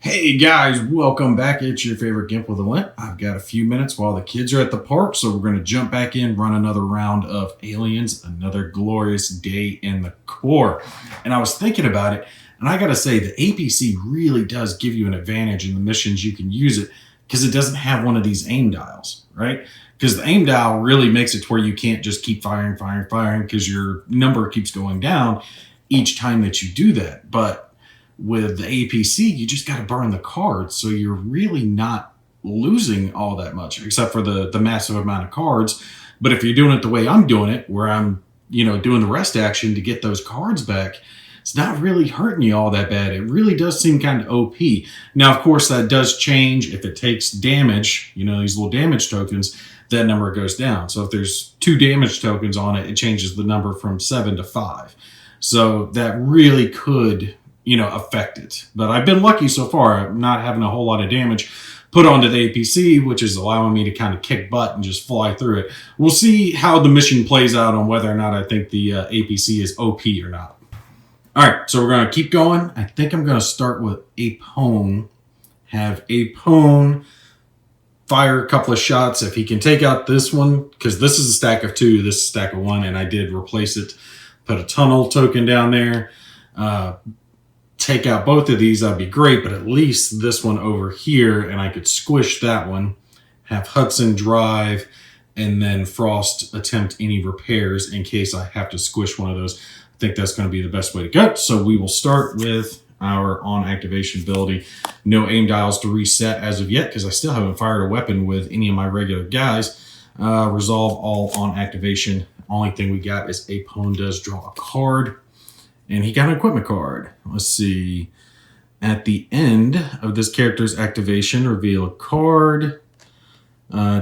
Hey guys, welcome back. It's your favorite Gimp with a Limp. I've got a few minutes while the kids are at the park, so we're going to jump back in, run another round of Aliens, another glorious day in the core. And I was thinking about it, and I got to say, the APC really does give you an advantage in the missions. You can use it because it doesn't have one of these aim dials, right? Because the aim dial really makes it to where you can't just keep firing because your number keeps going down each time that you do that. But with the APC, you just got to burn the cards, so you're really not losing all that much, except for the massive amount of cards. But if you're doing it the way I'm doing it, where I'm doing the rest action to get those cards back, it's not really hurting you all that bad. It really does seem kind of OP. Now, of course, that does change if it takes damage. These little damage tokens, that number goes down. So if there's 2 damage tokens on it, it changes the number from 7 to 5. So that really could affect it. But I've been lucky so far, not having a whole lot of damage put onto the APC, which is allowing me to kind of kick butt and just fly through it. We'll see how the mission plays out on whether or not I think the APC is OP or not. All right, so we're going to keep going. I think I'm going to start with Apone. Have Apone fire a couple of shots. If he can take out this one, because this is a stack of 2, this is a stack of 1, and I did replace it. Put a tunnel token down there. Take out both of these, that'd be great, but at least this one over here, and I could squish that one, have Hudson drive, and then Frost attempt any repairs in case I have to squish one of those. I think that's going to be the best way to go. So we will start with our on activation ability. No aim dials to reset as of yet, because I still haven't fired a weapon with any of my regular guys. Resolve all on activation. Only thing we got is Apone does draw a card. And he got an equipment card. Let's see. At the end of this character's activation, reveal a card.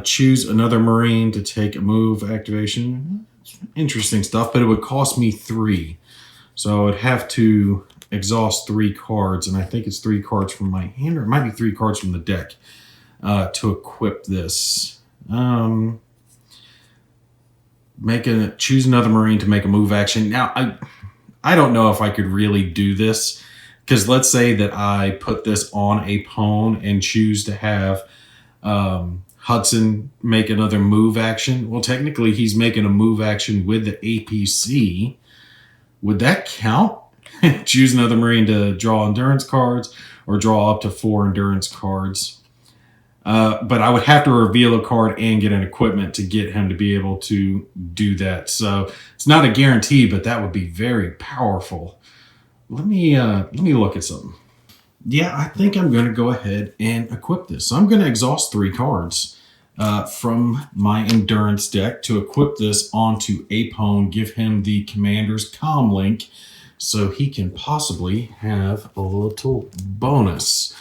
Choose another Marine to take a move activation. Interesting stuff, but it would cost me 3. So I would have to exhaust 3 cards, and I think it's 3 cards from my hand, or it might be 3 cards from the deck to equip this. Choose another Marine to make a move action. Now, I don't know if I could really do this, because let's say that I put this on Apone and choose to have Hudson make another move action. Well, technically he's making a move action with the APC. Would that count? Choose another Marine to draw endurance cards or draw up to 4 endurance cards. But I would have to reveal a card and get an equipment to get him to be able to do that. So it's not a guarantee, but that would be very powerful. Let me look at something. Yeah, I think I'm going to go ahead and equip this. So I'm going to exhaust 3 cards from my endurance deck to equip this onto Apone, give him the commander's comm link so he can possibly have a little bonus.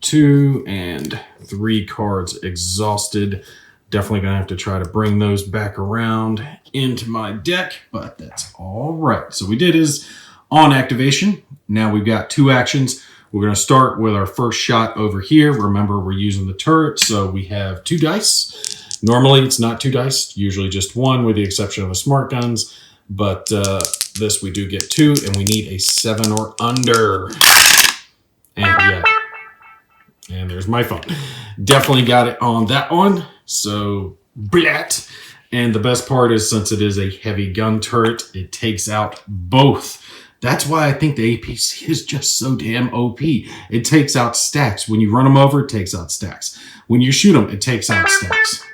2 and 3 cards exhausted. Definitely gonna have to try to bring those back around into my deck, but that's all right. So we did his on activation. Now we've got 2 actions. We're gonna start with our first shot over here. Remember, we're using the turret, so we have 2 dice. Normally it's not 2 dice, usually just 1 with the exception of the smart guns, but this we do get 2, and we need a 7 or under. And yeah. And there's my phone. Definitely got it on that one. So, blat. And the best part is, since it is a heavy gun turret, it takes out both. That's why I think the APC is just so damn OP. It takes out stacks. When you run them over, it takes out stacks. When you shoot them, it takes out stacks.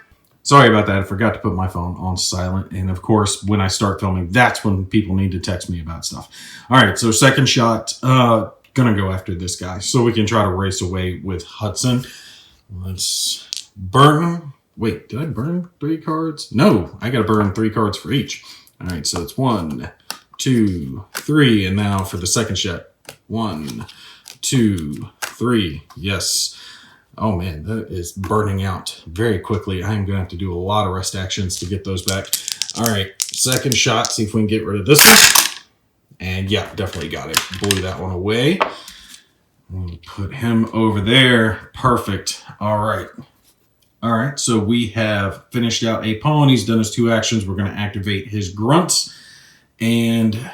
Sorry about that. I forgot to put my phone on silent. And of course, when I start filming, that's when people need to text me about stuff. All right, so second shot. Gonna go after this guy so we can try to race away with Hudson. Let's burn him. Wait, did I burn 3 cards? No, I gotta burn 3 cards for each. All right, so it's 1, 2, 3, and now for the second shot. 1, 2, 3. Yes. Oh man, that is burning out very quickly. I am gonna have to do a lot of rest actions to get those back. All right, second shot. See if we can get rid of this one. And yeah, definitely got it. Blew that one away. We'll put him over there. Perfect. All right. All right, so we have finished out Apone. He's done his 2 actions. We're going to activate his grunts. And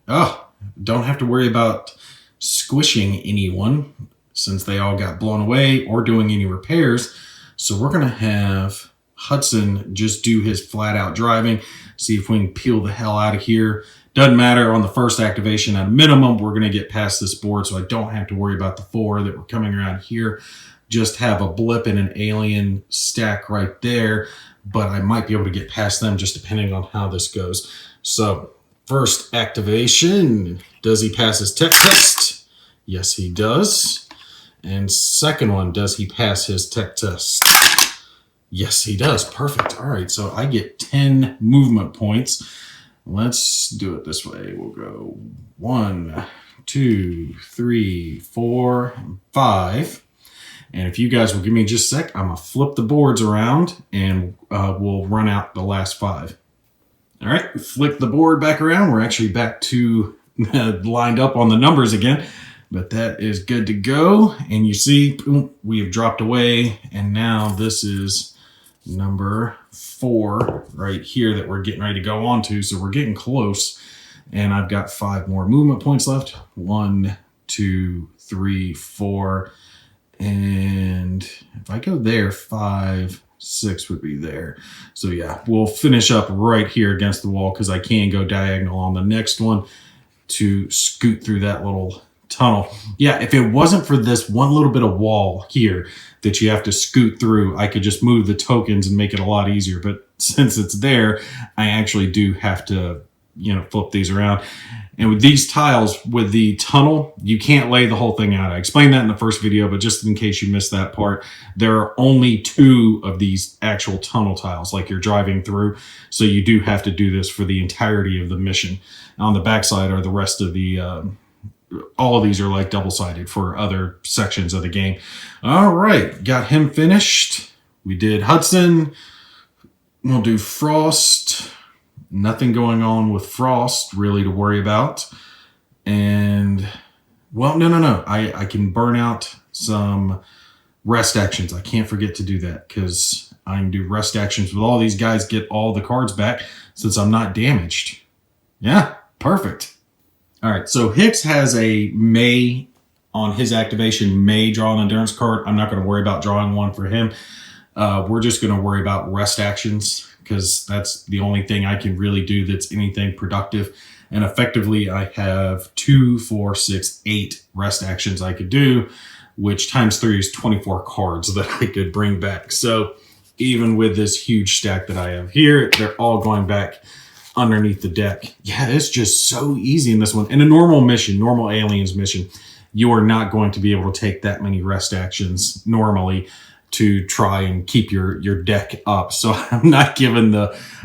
don't have to worry about squishing anyone. since they all got blown away or doing any repairs. So we're going to have Hudson just do his flat out driving, see if we can peel the hell out of here. Doesn't matter on the first activation. At a minimum, we're going to get past this board, so I don't have to worry about the 4 that were coming around here. Just have a blip and an alien stack right there, but I might be able to get past them just depending on how this goes. So first activation, does he pass his tech test? Yes, he does. And second one, does he pass his tech test? Yes, he does. Perfect. All right, so I get 10 movement points. Let's do it this way. We'll go 1, 2, 3, 4, 5. And if you guys will give me just a sec, I'm going to flip the boards around and we'll run out the last 5. All right, flick the board back around. We're actually back to lined up on the numbers again, but that is good to go. And you see, boom, we have dropped away. And now this is number 4 right here that we're getting ready to go on to. So we're getting close. And I've got 5 more movement points left. 1, 2, 3, 4. And if I go there, 5, 6 would be there. So yeah, we'll finish up right here against the wall because I can go diagonal on the next one to scoot through that little tunnel. Yeah, if it wasn't for this one little bit of wall here that you have to scoot through, I could just move the tokens and make it a lot easier. But since it's there, I actually do have to, flip these around. And with these tiles, with the tunnel, you can't lay the whole thing out. I explained that in the first video, but just in case you missed that part, there are only 2 of these actual tunnel tiles, like you're driving through. So you do have to do this for the entirety of the mission. On the backside are the rest of the, all of these are like double-sided for other sections of the game. All right, got him finished. We did Hudson. We'll do Frost. Nothing going on with Frost really to worry about. And, well, no. I can burn out some rest actions. I can't forget to do that because I can do rest actions with all these guys, get all the cards back since I'm not damaged. Yeah, perfect. All right, so Hicks has a May on his activation, May draw an endurance card. I'm not going to worry about drawing one for him. We're just going to worry about rest actions because that's the only thing I can really do that's anything productive. And effectively, I have 2, 4, 6, 8 rest actions I could do, which times 3 is 24 cards that I could bring back. So even with this huge stack that I have here, they're all going back underneath the deck. Yeah, it's just so easy in this one. In a normal mission, normal aliens mission, you are not going to be able to take that many rest actions normally to try and keep your deck up. So I'm not given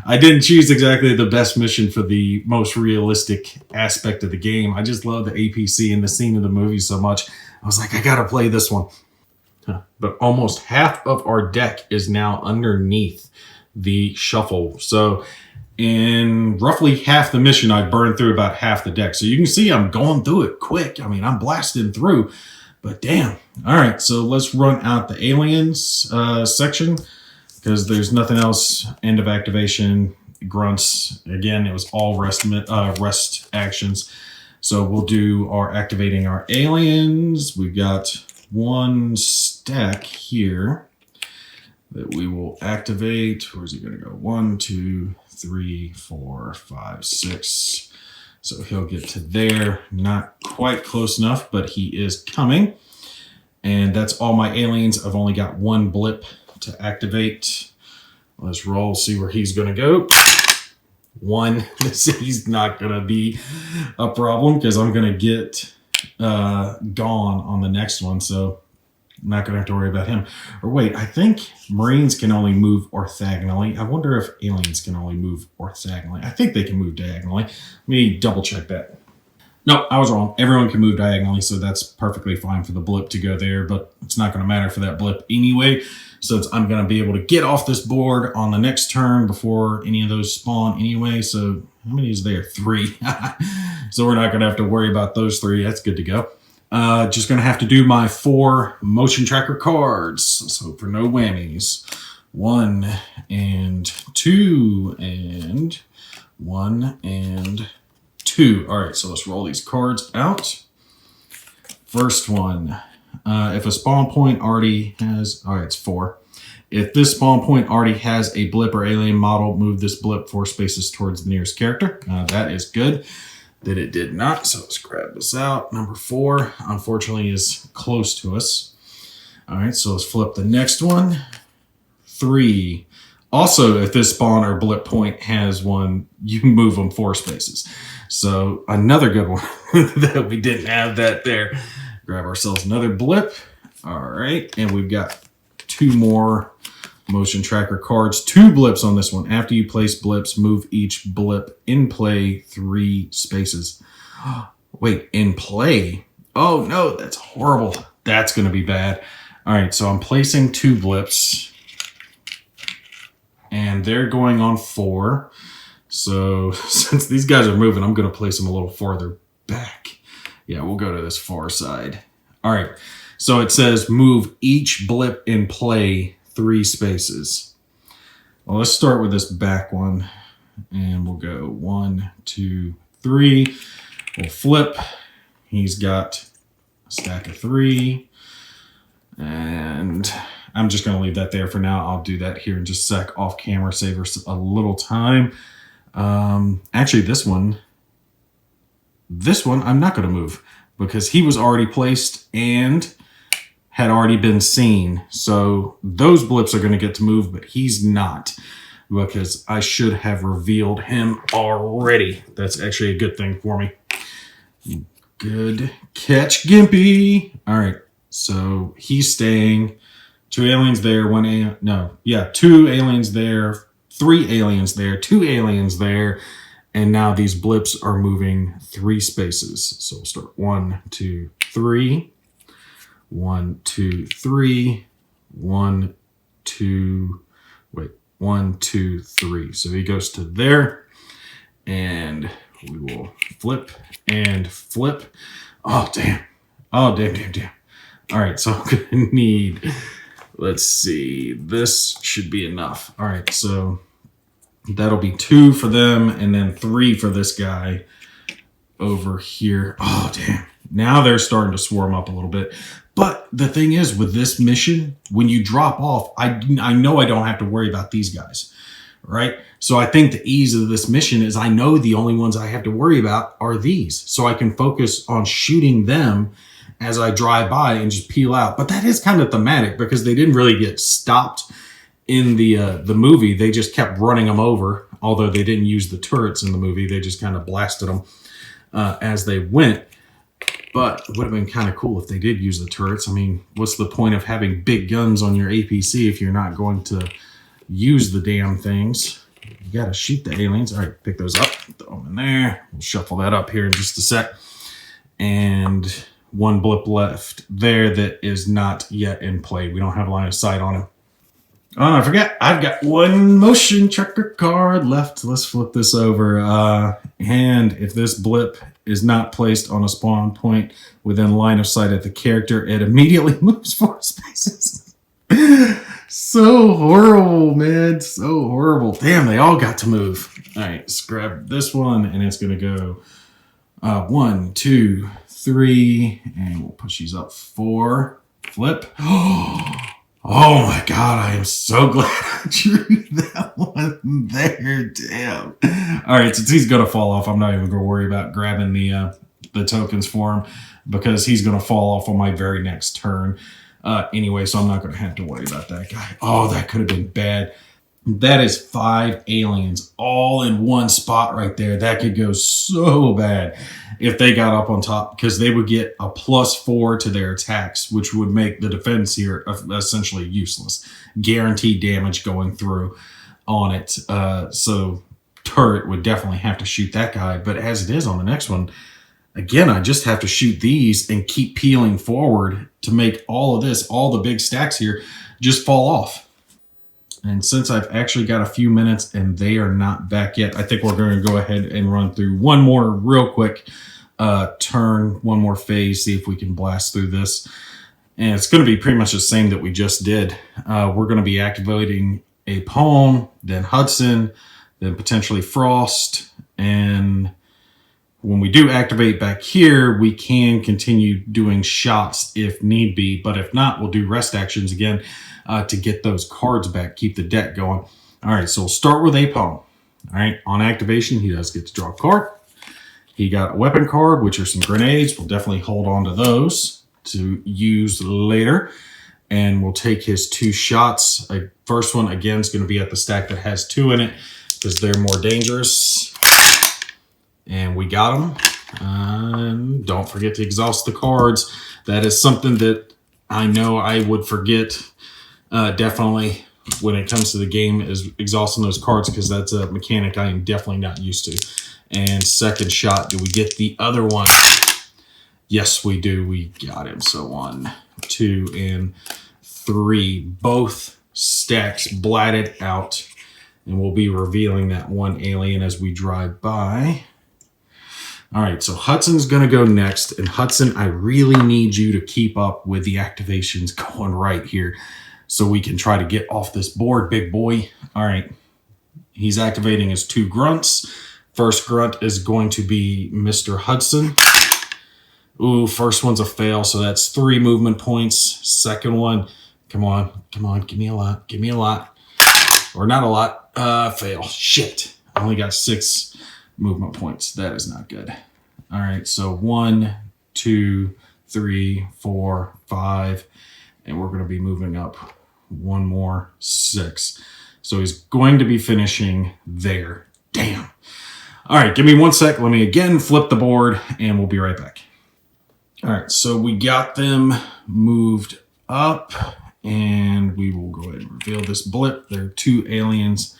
I didn't choose exactly the best mission for the most realistic aspect of the game. I just love the APC and the scene of the movie so much. I was like, I gotta play this one. But almost half of our deck is now underneath the shuffle. So in roughly half the mission, I burned through about half the deck. So you can see I'm going through it quick. I mean, I'm blasting through. But damn. All right, so let's run out the aliens section because there's nothing else. End of activation, grunts. Again, it was all rest actions. So we'll do activating our aliens. We've got 1 stack here that we will activate. Where's he going to go? 1, 2, 3, 4, 5, 6. So he'll get to there. Not quite close enough, but he is coming. And that's all my aliens. I've only got 1 blip to activate. Let's roll, see where he's going to go. 1. He's not going to be a problem because I'm going to get gone on the next one. So I'm not going to have to worry about him. Or wait, I think Marines can only move orthogonally. I wonder if aliens can only move orthogonally. I think they can move diagonally. Let me double check that. No, I was wrong. Everyone can move diagonally, so that's perfectly fine for the blip to go there, but it's not going to matter for that blip anyway, since I'm going to be able to get off this board on the next turn before any of those spawn anyway. So how many is there? 3. So we're not going to have to worry about those 3. That's good to go. Just going to have to do my 4 motion tracker cards. Let's hope for no whammies. 1 and 2 and 1 and 2. All right, so let's roll these cards out. First one, If a spawn point already has, all right, it's 4. If this spawn point already has a blip or alien model, move this blip 4 spaces towards the nearest character. That is good that it did not. So let's grab this out. Number 4, unfortunately, is close to us. All right, so let's flip the next one. 3. Also, if this spawn or blip point has one, you can move them 4 spaces. So another good one that we didn't have that there. Grab ourselves another blip. All right, and we've got 2 more motion tracker cards. 2 blips on this one. After you place blips, move each blip in play 3 spaces. Wait, in play? Oh no, that's horrible. That's going to be bad. All right, so I'm placing 2 blips. And they're going on 4. So since these guys are moving, I'm going to place them a little farther back. Yeah, we'll go to this far side. All right, so it says move each blip in play 3 spaces. Well, let's start with this back one. And we'll go 1, 2, 3. We'll flip. He's got a stack of 3. And I'm just going to leave that there for now. I'll do that here in just a sec off camera, save us a little time. Actually, this one I'm not going to move because he was already placed and had already been seen. So those blips are going to get to move, but he's not because I should have revealed him already. That's actually a good thing for me. Good catch, Gimpy. All right, so he's staying. 2 aliens there, 2 aliens there, 3 aliens there, 2 aliens there, and now these blips are moving 3 spaces. So we'll start 1, 2, 3, 1, 2, 3, 1, 2, 1, 2, 3. So he goes to there, and we will flip and flip. Oh, damn. Oh, damn. All right, so I'm going to need... Let's see. This should be enough. All right, so that'll be 2 for them and then 3 for this guy over here. Oh, damn. Now they're starting to swarm up a little bit. But the thing is, with this mission, when you drop off, I know I don't have to worry about these guys, right? So I think the ease of this mission is I know the only ones I have to worry about are these. So I can focus on shooting them as I drive by and just peel out. But that is kind of thematic because they didn't really get stopped in the movie. They just kept running them over, although they didn't use the turrets in the movie. They just kind of blasted them as they went. But it would have been kind of cool if they did use the turrets. I mean, what's the point of having big guns on your APC if you're not going to use the damn things? You got to shoot the aliens. All right, pick those up. Throw them in there. We'll shuffle that up here in just a sec. And 1 blip left there that is not yet in play. We don't have line of sight on him. Oh, I forgot. I've got 1 motion tracker card left. Let's flip this over. And if this blip is not placed on a spawn point within line of sight of the character, it immediately moves 4 spaces. So horrible, man. So horrible. Damn, they all got to move. All right, let's grab this one, and it's going to go 1, 2, 3, and we'll push these up 4. Flip. Oh my God, I am so glad I drew that one there. Damn. All right, since he's going to fall off, I'm not even going to worry about grabbing the tokens for him because he's going to fall off on my very next turn. Anyway, so I'm not going to have to worry about that guy. Oh, that could have been bad. That is 5 aliens all in one spot right there. That could go so bad if they got up on top because they would get a +4 to their attacks, which would make the defense here essentially useless. Guaranteed damage going through on it. So turret would definitely have to shoot that guy. But as it is on the next one, again, I just have to shoot these and keep peeling forward to make all of this, all the big stacks here, just fall off. And since I've actually got a few minutes and they are not back yet, I think we're going to go ahead and run through one more real quick turn, one more phase, see if we can blast through this. And it's going to be pretty much the same that we just did. We're going to be activating a Palm, then Hudson, then potentially Frost, and when we do activate back here, we can continue doing shots if need be. But if not, we'll do rest actions again to get those cards back, keep the deck going. All right, so we'll start with a pawn. All right, on activation, he does get to draw a card. He got a weapon card, which are some grenades. We'll definitely hold on to those to use later. And we'll take his 2 shots. First one, again, is going to be at the stack that has 2 in it because they're more dangerous. And we got them. Don't forget to exhaust the cards. That is something that I know I would forget definitely when it comes to the game, is exhausting those cards, because that's a mechanic I am definitely not used to. And second shot, do we get the other one? Yes, we do. We got him. So 1, 2, and 3. Both stacks blatted out. And we'll be revealing that one alien as we drive by. All right, so Hudson's going to go next. And Hudson, I really need you to keep up with the activations going right here so we can try to get off this board, big boy. All right, he's activating his 2 grunts. First grunt is going to be Mr. Hudson. Ooh, first one's a fail, so that's 3 movement points. Second one, come on, give me a lot. Or not a lot, fail. Shit, I only got 6 movement points. That is not good. All right, so 1, 2, 3, 4, 5, and we're going to be moving up 1 more, 6. So he's going to be finishing there. Damn. All right, give me 1 sec. Let me again flip the board, and we'll be right back. All right, so we got them moved up, and we will go ahead and reveal this blip. There are 2 aliens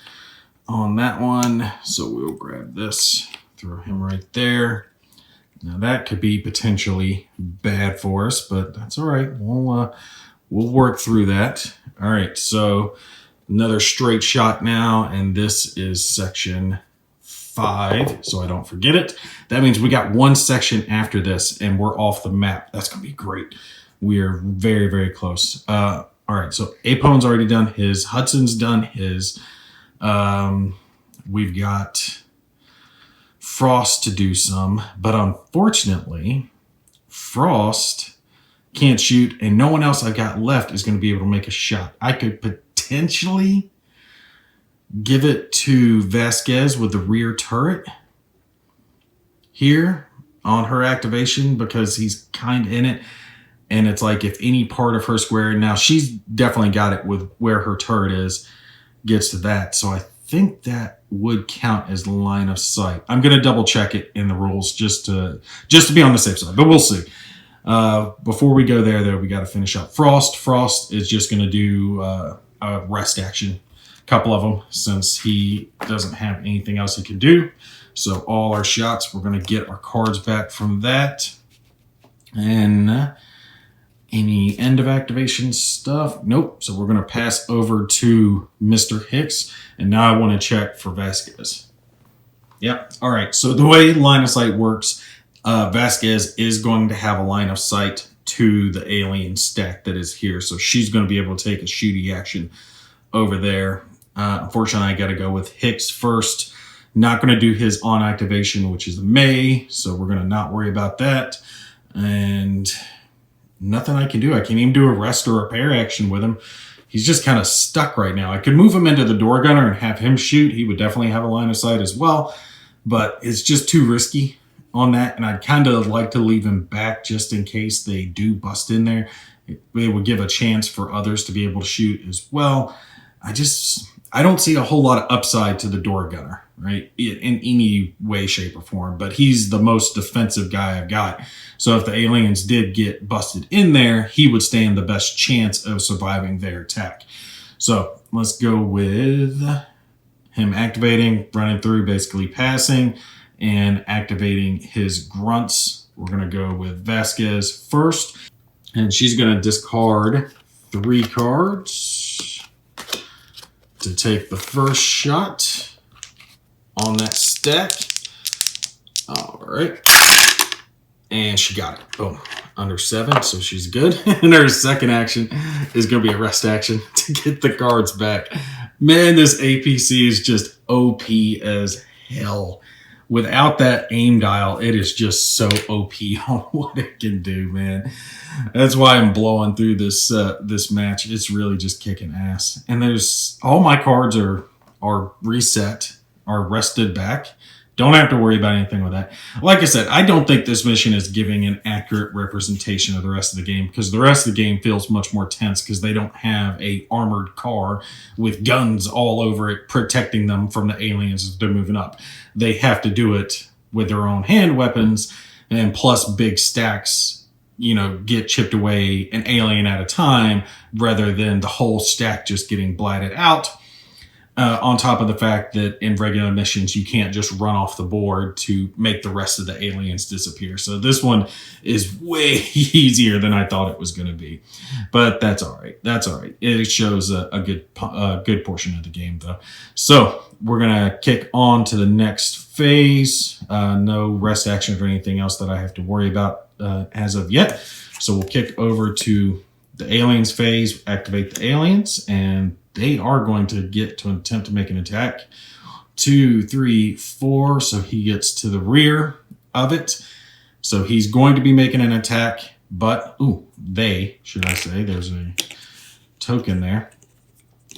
on that one, so we'll grab this, throw him right there. Now that could be potentially bad for us, but that's all right. We'll work through that. All right, so another straight shot now, and this is section 5, so I don't forget it. That means we got 1 section after this, and we're off the map. That's going to be great. We are very, very close. All right, so Apon's already done his. Hudson's done his. We've got Frost to do some, but unfortunately, Frost can't shoot, and no one else I got left is going to be able to make a shot. I could potentially give it to Vasquez with the rear turret here on her activation, because he's kind of in it. And it's like, if any part of her square, now she's definitely got it with where her turret is, gets to that. So I think that would count as line of sight. I'm going to double check it in the rules just to be on the safe side, but we'll see. Before we go there, we got to finish up Frost. Frost is just going to do a rest action. Couple of them, since he doesn't have anything else he can do. So all our shots, we're going to get our cards back from that. And any end of activation stuff, nope. So we're going to pass over to Mr. Hicks. And now I want to check for Vasquez. Yep. All right. So the way line of sight works, Vasquez is going to have a line of sight to the alien stack that is here. So she's going to be able to take a shooty action over there. Unfortunately, I got to go with Hicks first. Not going to do his on activation, which is May. So we're going to not worry about that. And nothing I can do. I can't even do a rest or repair action with him. He's just kind of stuck right now. I could move him into the door gunner and have him shoot. He would definitely have a line of sight as well. But it's just too risky on that. And I'd kind of like to leave him back just in case they do bust in there. It would give a chance for others to be able to shoot as well. I don't see a whole lot of upside to the door gunner, right? In any way, shape, or form. But he's the most defensive guy I've got. So if the aliens did get busted in there, he would stand the best chance of surviving their attack. So let's go with him activating, running through, basically passing, and activating his grunts. We're going to go with Vasquez first. And she's going to discard 3 cards to take the first shot on that stack. All right. And she got it. Boom. Under 7, so she's good. And her second action is going to be a rest action to get the cards back. Man, this APC is just OP as hell. without that aim dial, it is just so OP on what it can do, man. That's why I'm blowing through this this match. It's really just kicking ass. And there's all my cards are reset, are rested back. Don't have to worry about anything with that. Like I said, I don't think this mission is giving an accurate representation of the rest of the game, because the rest of the game feels much more tense because they don't have a armored car with guns all over it protecting them from the aliens as they're moving up. They have to do it with their own hand weapons, and plus big stacks, you know, get chipped away an alien at a time rather than the whole stack just getting blatted out. On top of the fact that in regular missions, you can't just run off the board to make the rest of the aliens disappear. So this one is way easier than I thought it was going to be. But that's all right. That's all right. It shows a good portion of the game, though. So we're going to kick on to the next phase. No rest actions or anything else that I have to worry about as of yet. So we'll kick over to the aliens phase, activate the aliens, and they are going to get to attempt to make an attack. 2, 3, 4. So he gets to the rear of it. So he's going to be making an attack, but, should I say, there's a token there.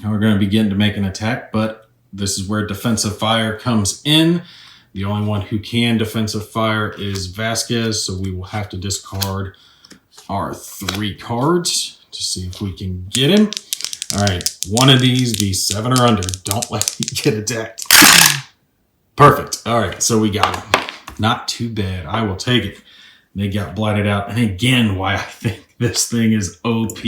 And we're going to begin to make an attack, but this is where defensive fire comes in. The only one who can defensive fire is Vasquez, so we will have to discard our 3 cards to see if we can get him. All right, one of these be 7 or under. Don't let me get attacked. Perfect. All right, so we got him. Not too bad. I will take it. They got blighted out. And again, why I think this thing is OP.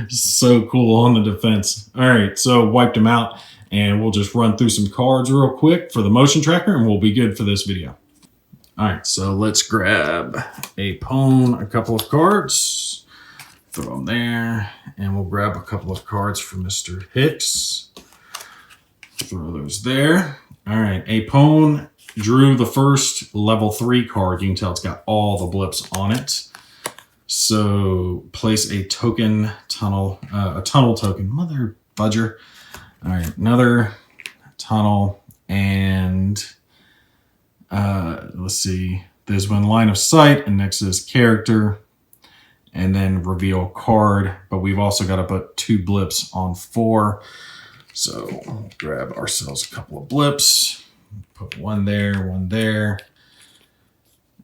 So cool on the defense. All right, so wiped him out. And we'll just run through some cards real quick for the motion tracker, and we'll be good for this video. All right, so let's grab a pawn, a couple of cards. Throw them there, and we'll grab a couple of cards for Mr. Hicks. Throw those there. All right, Apone drew the first level 3 card. You can tell it's got all the blips on it. So place a token tunnel, a tunnel token. Mother fudger. All right, another tunnel, and let's see. There's one line of sight, and next is character. And then reveal card, but we've also got to put 2 blips on 4. So we'll grab ourselves a couple of blips, put one there,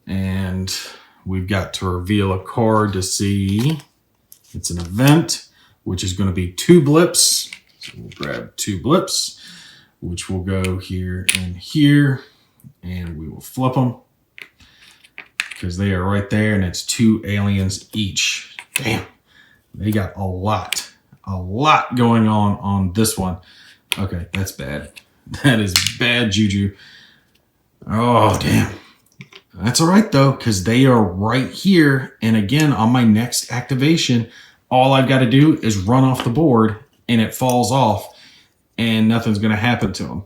and we've got to reveal a card to see it's an event, which is going to be 2 blips. So we'll grab 2 blips, which will go here and here, and we will flip them, because they are right there, and it's 2 aliens each. Damn, they got a lot going on this one. Okay, that's bad. That is bad juju. Oh, damn. That's all right, though, because they are right here. And again, on my next activation, all I've got to do is run off the board, and it falls off, and nothing's going to happen to them.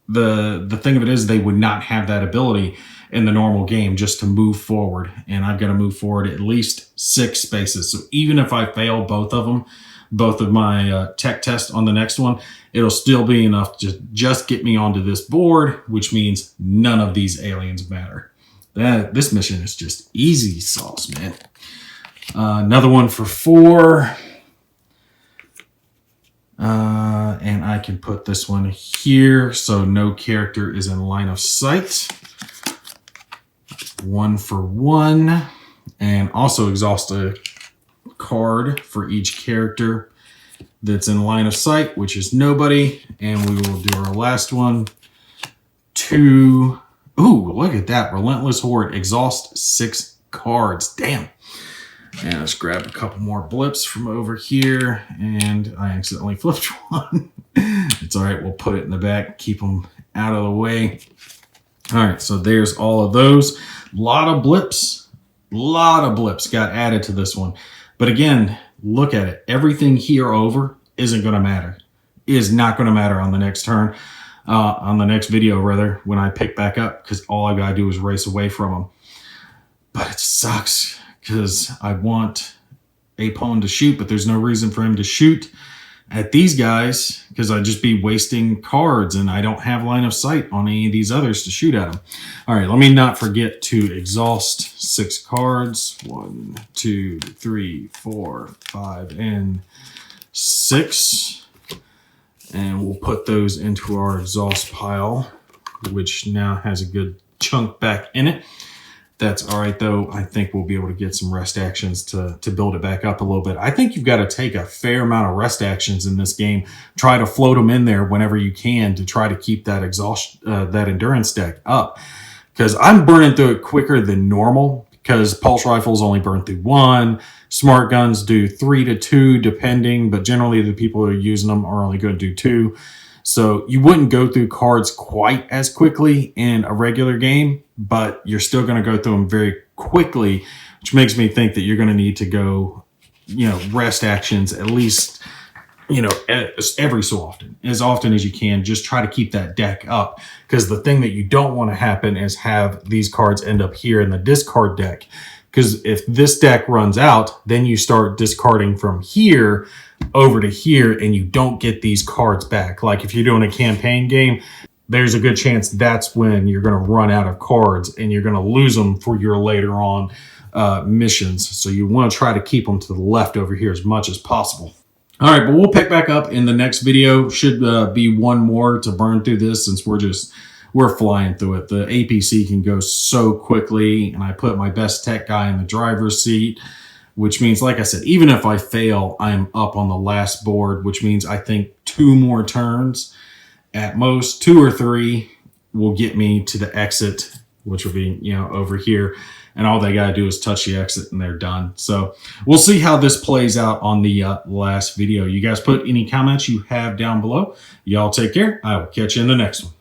The thing of it is, they would not have that ability in the normal game just to move forward, and I've got to move forward at least 6 spaces. So even if I fail both of them, both of my tech tests on the next one, it'll still be enough to just get me onto this board, which means none of these aliens matter. This mission is just easy sauce, man. Another one for 4. And I can put this one here so no character is in line of sight. 1 for 1, and also exhaust a card for each character that's in line of sight, which is nobody. And we will do our last one. 2. Ooh, look at that. Relentless Horde. Exhaust 6 cards. Damn. And let's grab a couple more blips from over here. And I accidentally flipped one. It's all right. We'll put it in the back. Keep them out of the way. All right, so there's all of those. Lot of blips got added to this one. But again, look at it. Everything here over isn't going to matter. Is not going to matter on the next turn, on the next video, rather, when I pick back up, because all I got to do is race away from them. But it sucks, because I want Apone to shoot, but there's no reason for him to shoot. at these guys because I'd just be wasting cards and I don't have line of sight on any of these others to shoot at them. All right, let me not forget to exhaust 6 cards. 1, 2, 3, 4, 5, and 6. And we'll put those into our exhaust pile, which now has a good chunk back in it. That's all right, though. I think we'll be able to get some rest actions to build it back up a little bit. I think you've got to take a fair amount of rest actions in this game. Try to float them in there whenever you can to try to keep that that endurance deck up. Because I'm burning through it quicker than normal because pulse rifles only burn through 1. Smart guns do 3 to 2 depending, but generally the people who are using them are only going to do 2. So you wouldn't go through cards quite as quickly in a regular game, but you're still going to go through them very quickly, which makes me think that you're going to need to go, rest actions at least, every so often as you can. Just try to keep that deck up, because the thing that you don't want to happen is have these cards end up here in the discard deck. Because if this deck runs out, then you start discarding from here over to here and you don't get these cards back. Like if you're doing a campaign game, there's a good chance that's when you're going to run out of cards and you're going to lose them for your later on missions. So you want to try to keep them to the left over here as much as possible. All right, but we'll pick back up in the next video. Should be one more to burn through this since we're flying through it. The APC can go so quickly, and I put my best tech guy in the driver's seat, which means, like I said, even if I fail, I'm up on the last board, which means I think 2 more turns, at most 2 or 3, will get me to the exit, which will be, over here. And all they got to do is touch the exit and they're done. So we'll see how this plays out on the last video. You guys put any comments you have down below. Y'all take care. I will catch you in the next one.